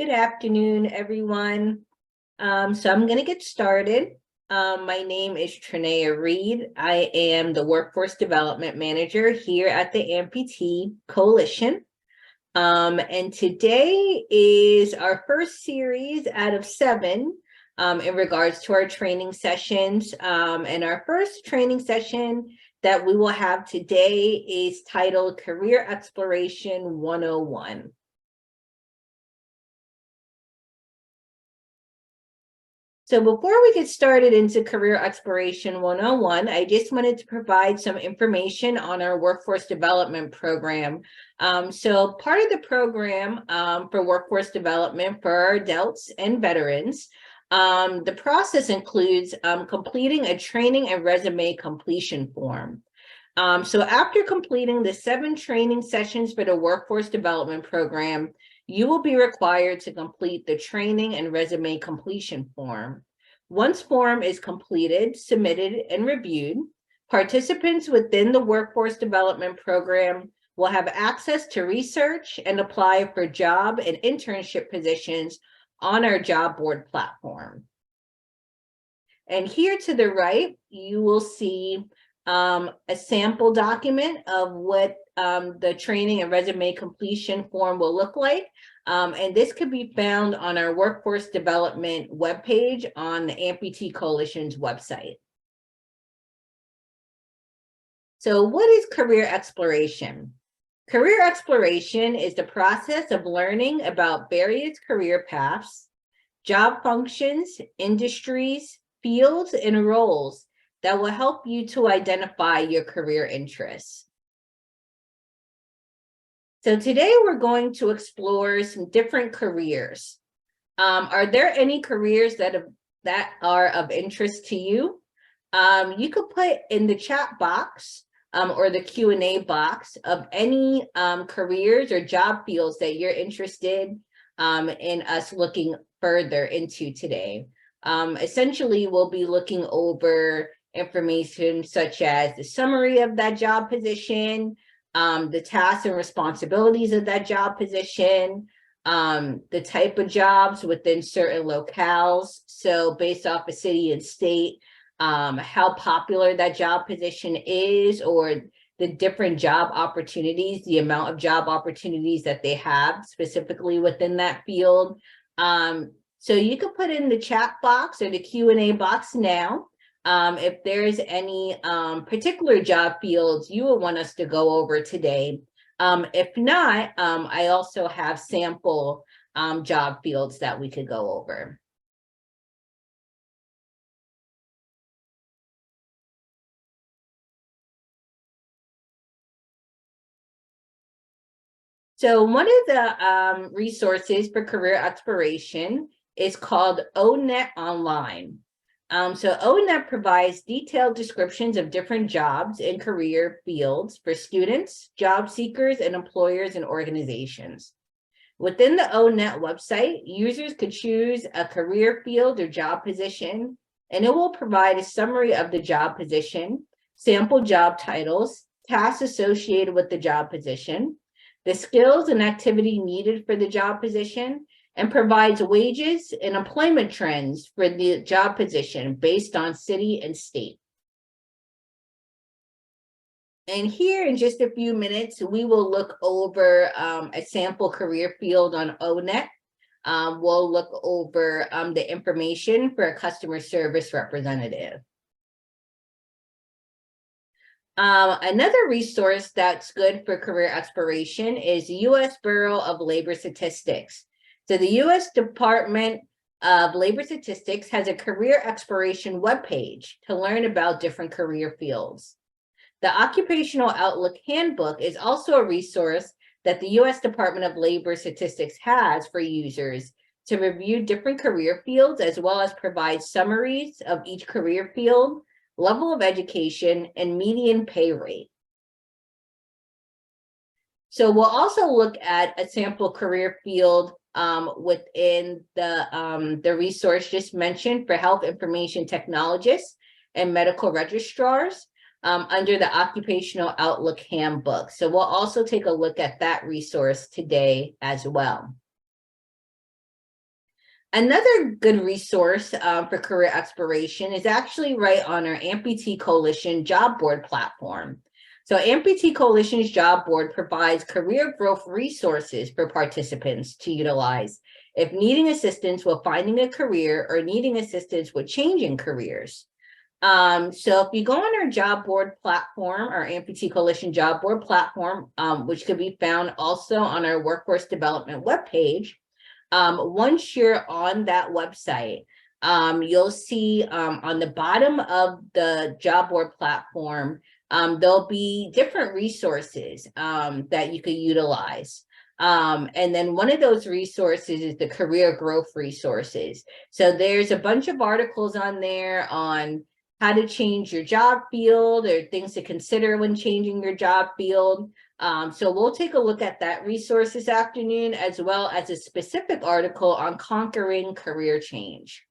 Good afternoon, everyone. So I'm going to get started. My name is Trinea Reed. I am the Workforce Development Manager here at the Amputee Coalition. And today is our first series out of 7 in regards to our training sessions. And our first training session that we will have today is titled Career Exploration 101. So before we get started into Career Exploration 101, I just wanted to provide some information on our workforce development program. So part of the program for workforce development for our adults and veterans, the process includes completing a training and resume completion form. So after completing the 7 training sessions for the workforce development program, you will be required to complete the training and resume completion form. Once form is completed, submitted, and reviewed, participants within the workforce development program will have access to research and apply for job and internship positions on our job board platform. And here to the right, you will see a sample document of what the training and resume completion form will look like. And this could be found on our workforce development webpage on the Amputee Coalition's website. So what is career exploration? Career exploration is the process of learning about various career paths, job functions, industries, fields, and roles that will help you to identify your career interests. So today we're going to explore some different careers. Are there any careers that are of interest to you? You could put in the chat box or the Q&A box of any careers or job fields that you're interested in us looking further into today. Essentially, we'll be looking over information such as the summary of that job position, the tasks and responsibilities of that job position, the type of jobs within certain locales. So based off a city and state, how popular that job position is, or the different job opportunities, the amount of job opportunities that they have specifically within that field. So you could put in the chat box or the Q&A box now if there's any particular job fields you would want us to go over today. If not, I also have sample job fields that we could go over. So one of the resources for career exploration is called ONET Online. So ONET provides detailed descriptions of different jobs and career fields for students, job seekers, and employers and organizations. Within the ONET website, users could choose a career field or job position, and it will provide a summary of the job position, sample job titles, tasks associated with the job position, the skills and activity needed for the job position, and provides wages and employment trends for the job position based on city and state. And here in just a few minutes, we will look over a sample career field on ONET. We'll look over the information for a customer service representative. Another resource that's good for career exploration is the U.S. Bureau of Labor Statistics. So the U.S. Department of Labor Statistics has a career exploration webpage to learn about different career fields. The Occupational Outlook Handbook is also a resource that the U.S. Department of Labor Statistics has for users to review different career fields, as well as provide summaries of each career field, level of education, and median pay rate. So we'll also look at a sample career field within the resource just mentioned for health information technologists and medical registrars under the Occupational Outlook Handbook. So we'll also take a look at that resource today as well. Another good resource for career exploration is actually right on our Amputee Coalition job board platform. So Amputee Coalition's job board provides career growth resources for participants to utilize if needing assistance with finding a career or needing assistance with changing careers. So if you go on our job board platform, our Amputee Coalition job board platform, which could be found also on our workforce development webpage, once you're on that website, you'll see on the bottom of the job board platform, there'll be different resources that you could utilize. And then one of those resources is the career growth resources. So there's a bunch of articles on there on how to change your job field or things to consider when changing your job field. So we'll take a look at that resource this afternoon, as well as a specific article on conquering career change.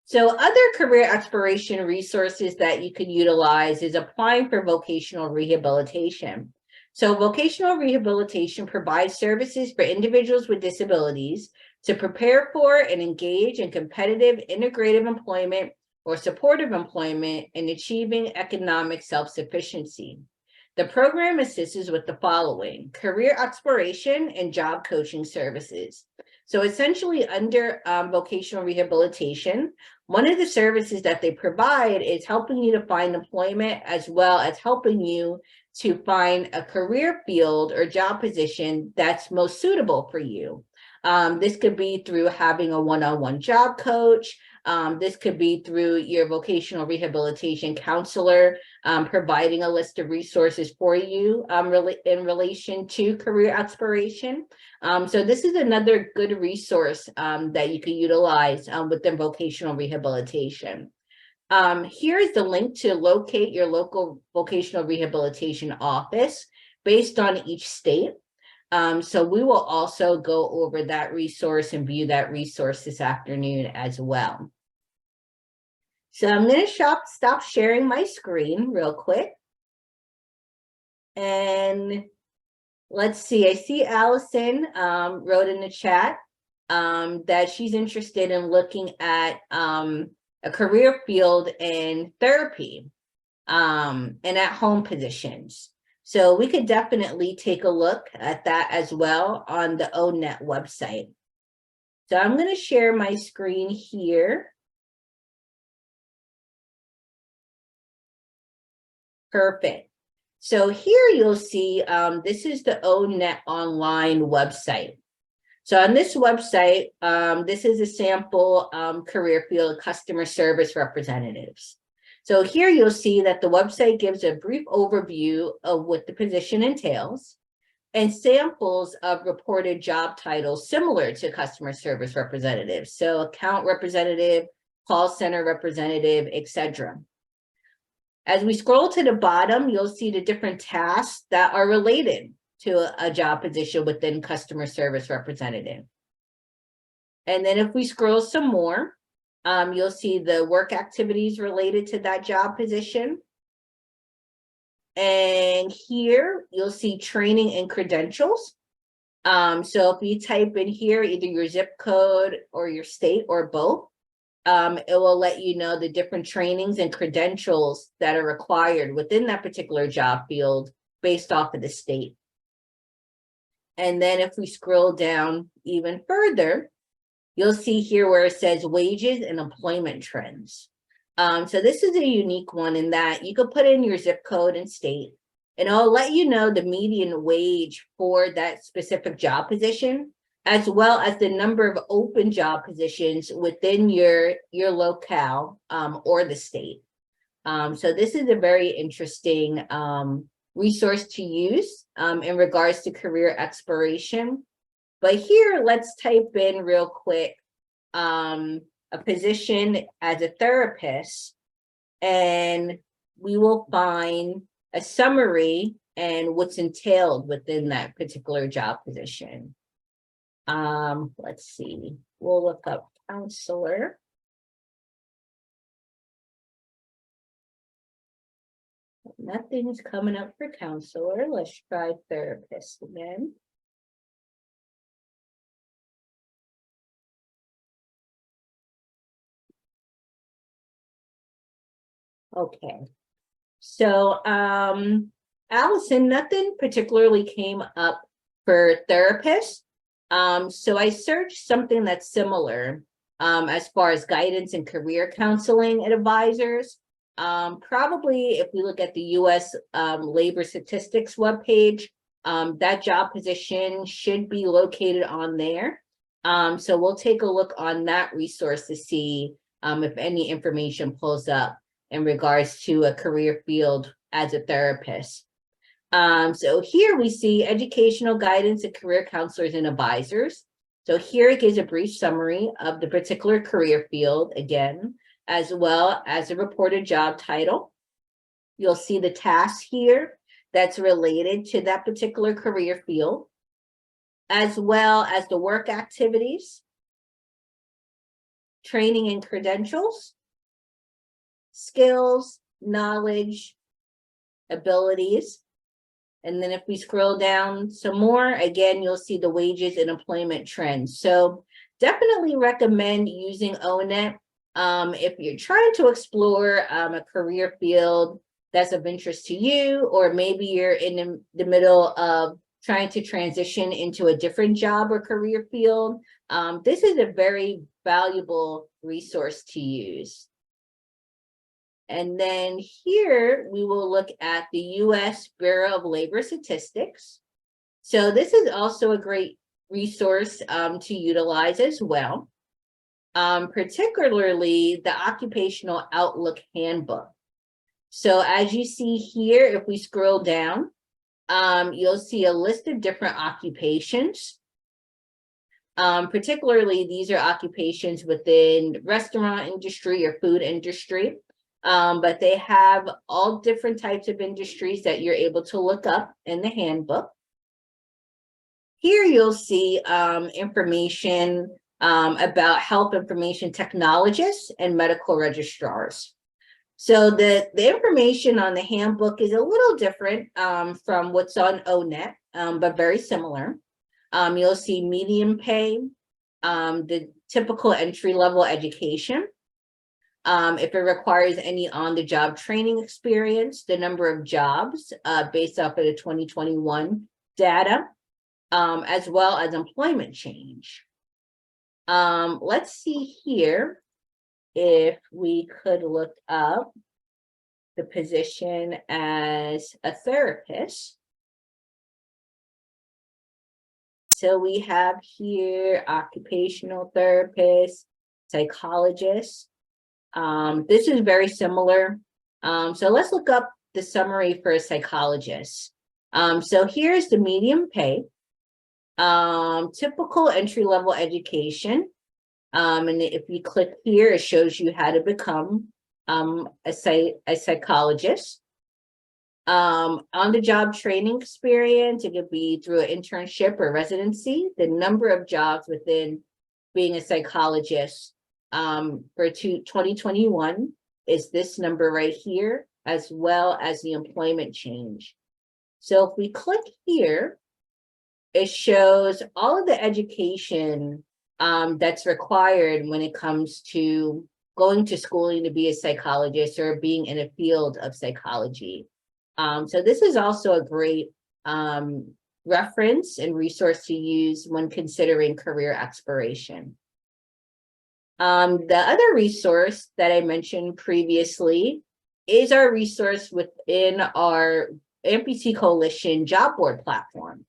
So other career exploration resources that you could utilize is applying for vocational rehabilitation. So vocational rehabilitation provides services for individuals with disabilities to prepare for and engage in competitive integrative employment or supportive employment in achieving economic self-sufficiency. The program assists with the following: career exploration and job coaching services. So essentially under vocational rehabilitation, one of the services that they provide is helping you to find employment, as well as helping you to find a career field or job position that's most suitable for you. This could be through having a one-on-one job coach. This could be through your vocational rehabilitation counselor providing a list of resources for you in relation to career exploration. So this is another good resource that you can utilize within vocational rehabilitation. Here is the link to locate your local vocational rehabilitation office based on each state. So we will also go over that resource and view that resource this afternoon as well. So I'm going to stop sharing my screen real quick. And let's see, I see Allison wrote in the chat that she's interested in looking at a career field in therapy and at home positions. So we could definitely take a look at that as well on the ONET website. So I'm going to share my screen here. Perfect. So here you'll see, this is the ONET online website. So on this website, this is a sample career field, customer service representatives. So here you'll see that the website gives a brief overview of what the position entails and samples of reported job titles similar to customer service representatives. So account representative, call center representative, etc. As we scroll to the bottom, you'll see the different tasks that are related to a job position within customer service representative. And then if we scroll some more, you'll see the work activities related to that job position. And here you'll see training and credentials. So if you type in here either your zip code or your state or both, it will let you know the different trainings and credentials that are required within that particular job field based off of the state. And then if we scroll down even further, you'll see here where it says wages and employment trends. So this is a unique one in that you could put in your zip code and state, and it'll let you know the median wage for that specific job position, as well as the number of open job positions within your locale or the state. So this is a very interesting resource to use in regards to career exploration. But here, let's type in real quick a position as a therapist, and we will find a summary and what's entailed within that particular job position. Let's see, we'll look up counselor. Nothing's coming up for counselor. Let's try therapist again. Okay. So, Allison, nothing particularly came up for therapists. So I searched something that's similar, as far as guidance and career counseling advisors. Probably if we look at the US labor statistics webpage, that job position should be located on there. So we'll take a look on that resource to see if any information pulls up in regards to a career field as a therapist. So here we see educational guidance and career counselors and advisors. So here it gives a brief summary of the particular career field again, as well as a reported job title. You'll see the tasks here that's related to that particular career field, as well as the work activities, training and credentials, skills, knowledge, abilities. And then if we scroll down some more, again, you'll see the wages and employment trends. So definitely recommend using O-Net if you're trying to explore a career field that's of interest to you, or maybe you're in the middle of trying to transition into a different job or career field. This is a very valuable resource to use. And then here we will look at the US Bureau of Labor Statistics. So this is also a great resource to utilize as well, particularly the Occupational Outlook Handbook. So as you see here, if we scroll down, you'll see a list of different occupations. Particularly, these are occupations within restaurant industry or food industry. But they have all different types of industries that you're able to look up in the handbook. Here you'll see information about health information technologists and medical registrars. So the information on the handbook is a little different from what's on O-Net, but very similar. You'll see medium pay, the typical entry-level education. If it requires any on-the-job training experience, the number of jobs based off of the 2021 data, as well as employment change. Let's see here if we could look up the position as a therapist. So we have here occupational therapist, psychologist. This is very similar. So let's look up the summary for a psychologist. So here's the medium pay, typical entry-level education. And if you click here, it shows you how to become a psychologist. On-the-job training experience, it could be through an internship or residency. The number of jobs within being a psychologist for 2021 is this number right here, as well as the employment change. So if we click here, it shows all of the education that's required when it comes to going to schooling to be a psychologist or being in a field of psychology. So this is also a great reference and resource to use when considering career exploration. The other resource that I mentioned previously is our resource within our Amputee Coalition job board platform.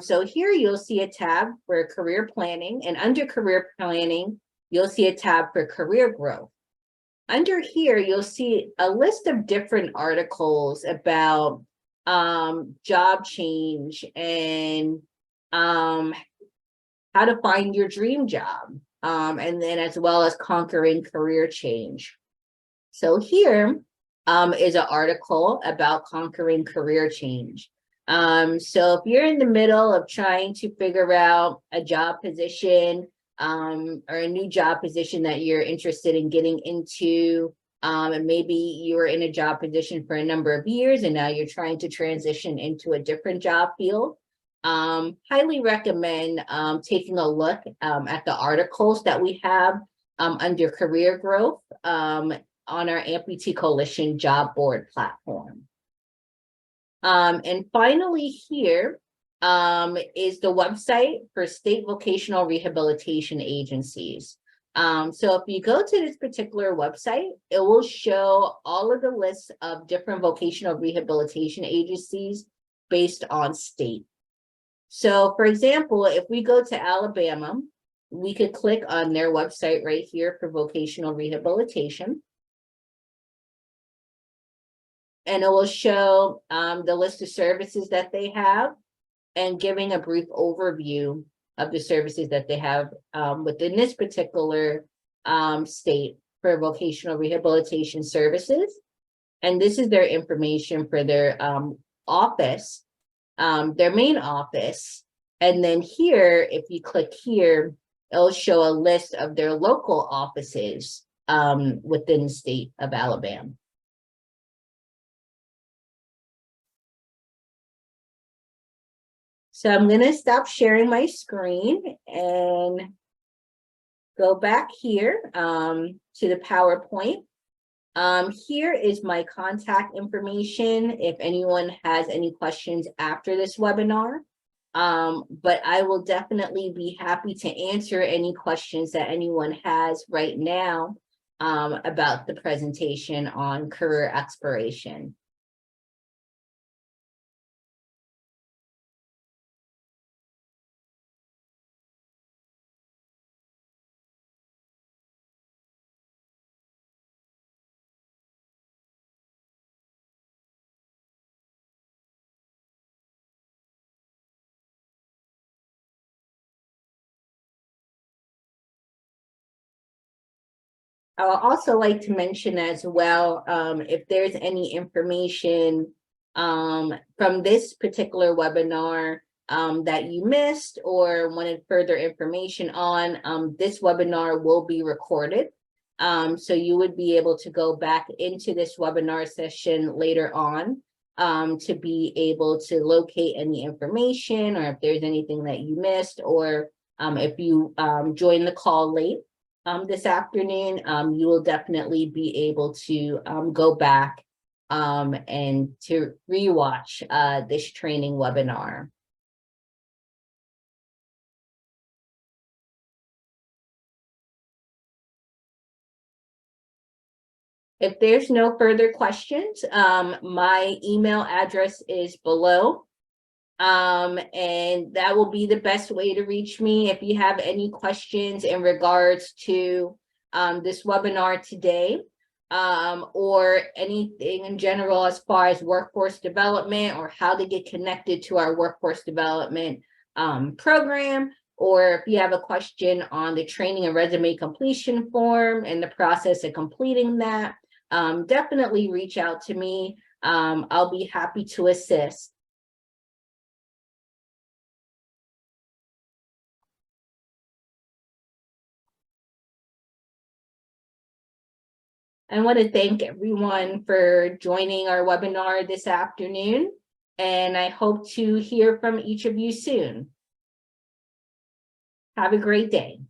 So here you'll see a tab for career planning, and under career planning, you'll see a tab for career growth. Under here, you'll see a list of different articles about job change and how to find your dream job, and then as well as conquering career change. So here is an article about conquering career change. So if you're in the middle of trying to figure out a job position or a new job position that you're interested in getting into, and maybe you were in a job position for a number of years and now you're trying to transition into a different job field, highly recommend taking a look at the articles that we have under career growth. on our Amputee Coalition job board platform. And finally here is the website for state vocational rehabilitation agencies. So if you go to this particular website, it will show all of the lists of different vocational rehabilitation agencies based on state. So for example, if we go to Alabama, we could click on their website right here for vocational rehabilitation. And it will show the list of services that they have and giving a brief overview of the services that they have within this particular state for vocational rehabilitation services. And this is their information for their office, their main office. And then here, if you click here, it'll show a list of their local offices within the state of Alabama. So I'm going to stop sharing my screen and go back here to the PowerPoint. Here is my contact information if anyone has any questions after this webinar. But I will definitely be happy to answer any questions that anyone has right now about the presentation on career exploration. I would also like to mention as well, if there's any information from this particular webinar that you missed or wanted further information on, this webinar will be recorded. So you would be able to go back into this webinar session later on to be able to locate any information, or if there's anything that you missed, or if you joined the call late this afternoon, you will definitely be able to go back and to rewatch this training webinar. If there's no further questions, my email address is below. And that will be the best way to reach me if you have any questions in regards to this webinar today, or anything in general as far as workforce development or how to get connected to our workforce development program, or if you have a question on the training and resume completion form and the process of completing that, definitely reach out to me. I'll be happy to assist. I want to thank everyone for joining our webinar this afternoon, and I hope to hear from each of you soon. Have a great day.